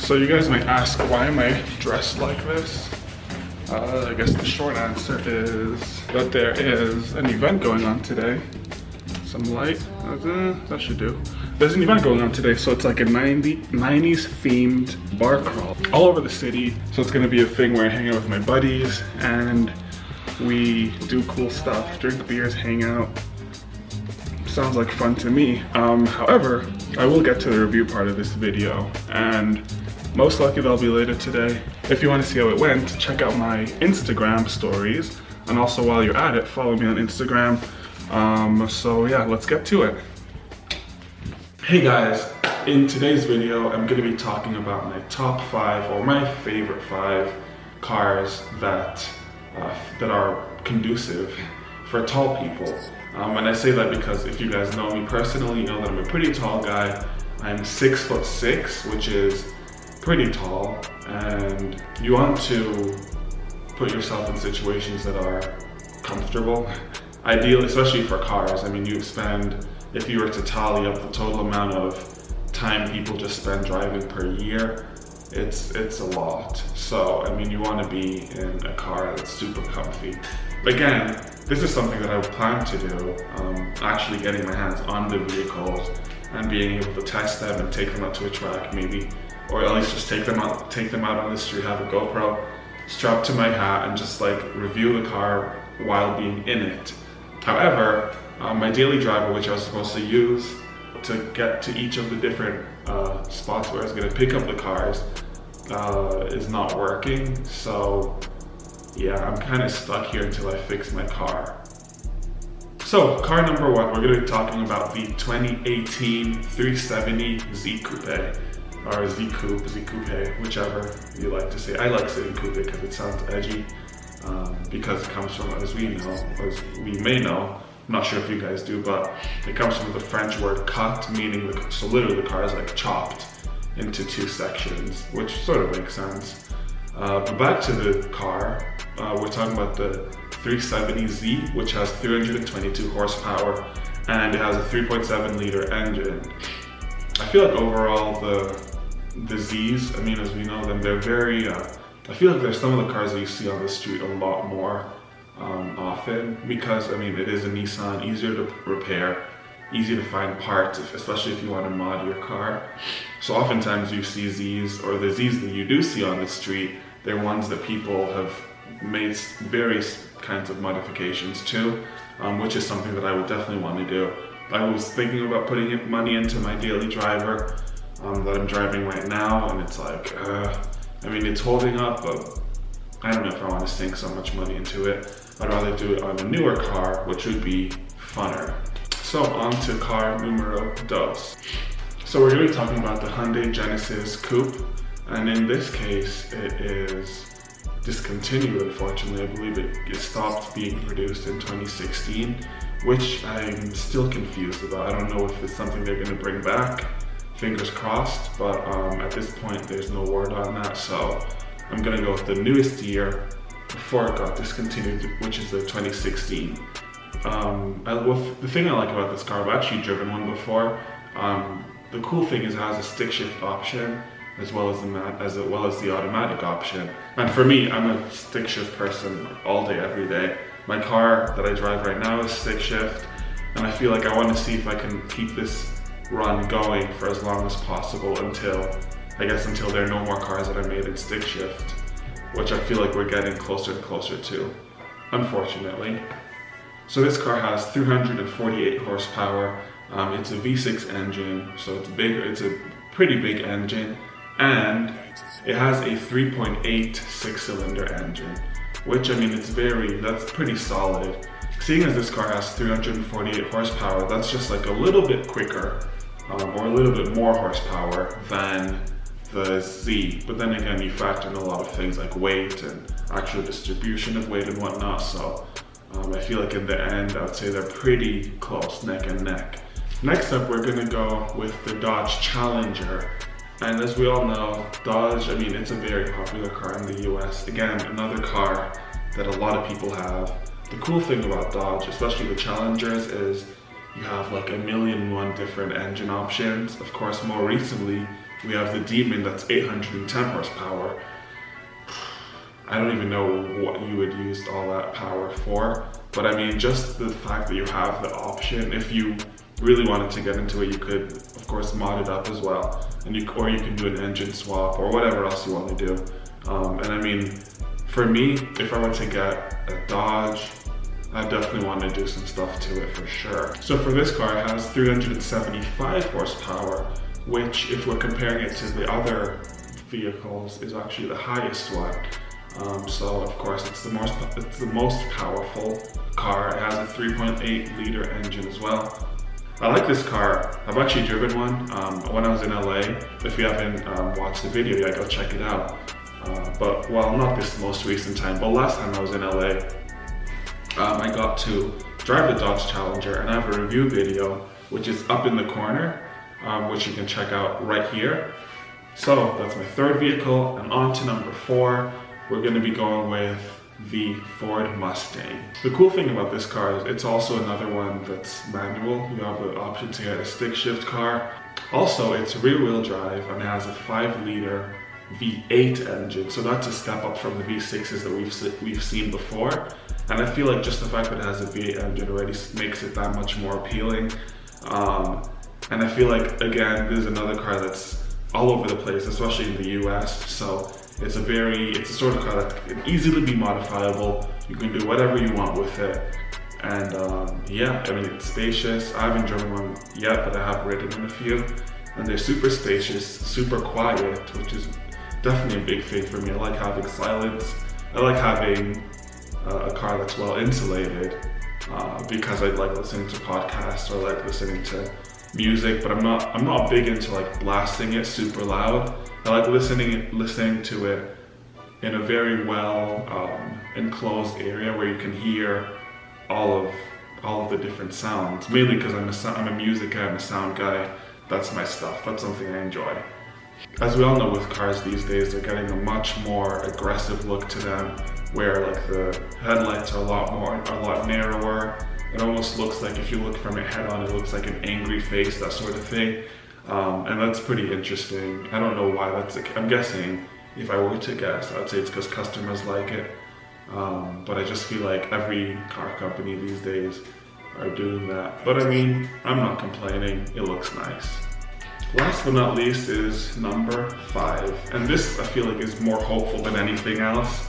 So you guys might ask, why am I dressed like this? I guess the short answer is that there is an event going on today. Some light, that should do. There's an event going on today, so it's like a 90s themed bar crawl all over the city. So it's gonna be a thing where I hang out with my buddies and we do cool stuff, drink beers, hang out. Sounds like fun to me. However, I will get to the review part of this video, and most likely that'll be later today. If you want to see how it went, check out my Instagram stories, and also while you're at it, follow me on Instagram. So yeah, let's get to it. Hey guys, in today's video, I'm going to be talking about my top 5 or my favorite 5 cars that are conducive for tall people. And I say that because if you guys know me personally, you know that I'm a pretty tall guy. I'm 6'6", which is pretty tall, and you want to put yourself in situations that are comfortable. Ideally, especially for cars. I mean, if you were to tally up the total amount of time people just spend driving per year, it's a lot. So, I mean, you want to be in a car that's super comfy. Again, this is something that I plan to do, actually getting my hands on the vehicles and being able to test them and take them out to a track maybe, or at least just take them out on the street, have a GoPro strapped to my hat and just like review the car while being in it. However, my daily driver, which I was supposed to use to get to each of the different spots where I was going to pick up the cars, is not working. So yeah, I'm kind of stuck here until I fix my car. So car number 1, we're going to be talking about the 2018 370 Z Coupe, or Z Coupe, Z Coupe, whichever you like to say. I like saying coupe because it sounds edgy, because it comes from, as we may know, I'm not sure if you guys do, but it comes from the French word cut, meaning, so literally the car is like chopped into 2 sections, which sort of makes sense. But back to the car, we're talking about the 370Z, which has 322 horsepower, and it has a 3.7 liter engine. I feel like overall the Z's, I mean, as we know them, they're very, I feel like there's some of the cars that you see on the street a lot more often, because I mean, it is a Nissan, easier to repair, easy to find parts, especially if you want to mod your car. So oftentimes you see Z's, or the Z's that you do see on the street, they're ones that people have made various kinds of modifications to, which is something that I would definitely want to do. I was thinking about putting money into my daily driver that I'm driving right now, and it's like, I mean, it's holding up, but I don't know if I want to sink so much money into it. I'd rather do it on a newer car, which would be funner. So on to car numero 2. So we're going to be talking about the Hyundai Genesis Coupe, and in this case, it is discontinued, unfortunately. I believe it stopped being produced in 2016, which I'm still confused about. I don't know if it's something they're going to bring back, fingers crossed, but at this point there's no word on that, so I'm going to go with the newest year before it got discontinued, which is the 2016. The thing I like about this car, I've actually driven one before. The cool thing is it has a stick shift option, as well as the automatic option. And for me, I'm a stick shift person all day, every day. My car that I drive right now is stick shift, and I feel like I want to see if I can keep this run going for as long as possible until there are no more cars that are made in stick shift, which I feel like we're getting closer and closer to, unfortunately. So this car has 348 horsepower. It's a V6 engine, so it's big. It's a pretty big engine. And it has a 3.8 6-cylinder engine, which, I mean, that's pretty solid. Seeing as this car has 348 horsepower, that's just like a little bit quicker, or a little bit more horsepower than the Z. But then again, you factor in a lot of things like weight and actual distribution of weight and whatnot. So I feel like in the end, I'd say they're pretty close, neck and neck. Next up, we're gonna go with the Dodge Challenger. And as we all know, Dodge, I mean, it's a very popular car in the US. Again, another car that a lot of people have. The cool thing about Dodge, especially the Challengers, is you have like 1,000,001 different engine options. Of course, more recently, We have the Demon that's 810 horsepower. I don't even know what you would use all that power for, but I mean, just the fact that you have the option, if you really wanted to get into it, you could, of course, mod it up as well, and or you can do an engine swap or whatever else you want to do. And I mean, for me, if I were to get a Dodge, I definitely want to do some stuff to it for sure. So for this car, it has 375 horsepower, which, if we're comparing it to the other vehicles, is actually the highest one. So of course, it's the most powerful car. It has a 3.8 liter engine as well. I like this car. I've actually driven one when I was in LA. If you haven't watched the video yet, go check it out. But well, not this most recent time, but last time I was in LA, I got to drive the Dodge Challenger, and I have a review video which is up in the corner, which you can check out right here. So that's my third vehicle, and on to number 4. We're going to be going with the Ford Mustang. The cool thing about this car is it's also another one that's manual. You have the option to get a stick shift car. Also, it's rear wheel drive and it has a 5 liter V8 engine, so that's a step up from the V6s that we've seen before. And I feel like just the fact that it has a V8 engine already makes it that much more appealing. And I feel like, again, there's another car that's all over the place, especially in the US. So it's a sort of car that can easily be modifiable. You can do whatever you want with it. And yeah, I mean, it's spacious. I haven't driven one yet, but I have ridden in a few. And they're super spacious, super quiet, which is definitely a big thing for me. I like having silence. I like having a car that's well insulated because I like listening to podcasts or like listening to music, but I'm not big into like blasting it super loud. I like listening to it in a very well enclosed area where you can hear all of the different sounds. Mainly because I'm a music guy, I'm a sound guy. That's my stuff. That's something I enjoy. As we all know, with cars these days, they're getting a much more aggressive look to them, where like the headlights are a lot narrower. It almost looks like, if you look from it head on, it looks like an angry face, that sort of thing. And that's pretty interesting. I don't know why that's I'm guessing, if I were to guess, I'd say it's because customers like it. But I just feel like every car company these days are doing that. But I mean, I'm not complaining, it looks nice. Last but not least is number 5. And this, I feel like, is more hopeful than anything else.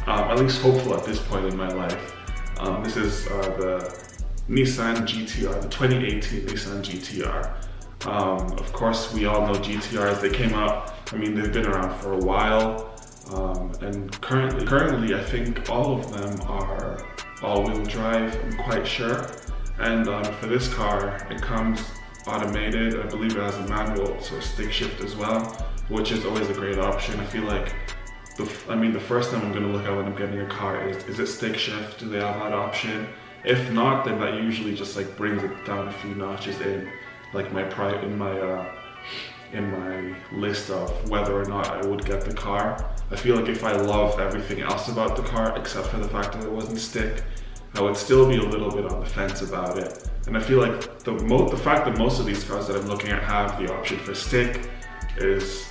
At least hopeful at this point in my life. This is the Nissan GTR, the 2018 Nissan GTR. Of course, we all know GTRs. They came out, I mean, they've been around for a while. And currently, I think all of them are all-wheel drive, I'm quite sure. And for this car, it comes automated. I believe it has a manual, so a stick shift as well, which is always a great option. I feel like, the first thing I'm going to look at when I'm getting a car is it stick shift? Do they have that option? If not, then that usually just like brings it down a few notches in like in my list of whether or not I would get the car. I feel like if I love everything else about the car except for the fact that it wasn't stick, I would still be a little bit on the fence about it. And I feel like the fact that most of these cars that I'm looking at have the option for stick is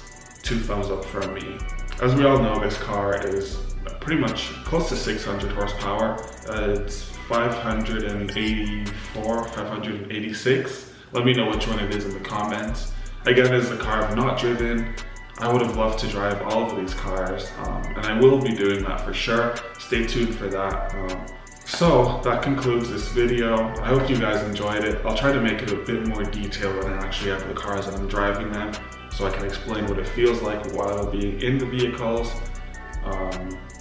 2 thumbs up from me. As we all know, this car is pretty much close to 600 horsepower. It's 584, 586. Let me know which one it is in the comments. Again, as a car I've not driven, I would have loved to drive all of these cars, and I will be doing that for sure. Stay tuned for that. So that concludes this video. I hope you guys enjoyed it. I'll try to make it a bit more detailed when I actually have the cars and I'm driving them, so I can explain what it feels like while being in the vehicles.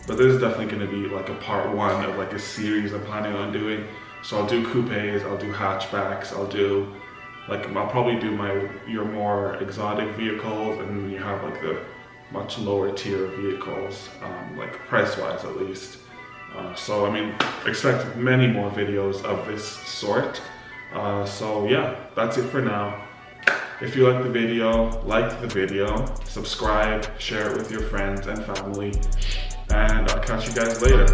But this is definitely going to be like a part 1 of like a series I'm planning on doing. So I'll do coupes, I'll do hatchbacks, I'll probably do your more exotic vehicles, and then you have like the much lower tier vehicles, like price-wise at least. So I mean, expect many more videos of this sort. So yeah, that's it for now. If you like the video, subscribe, share it with your friends and family, and I'll catch you guys later.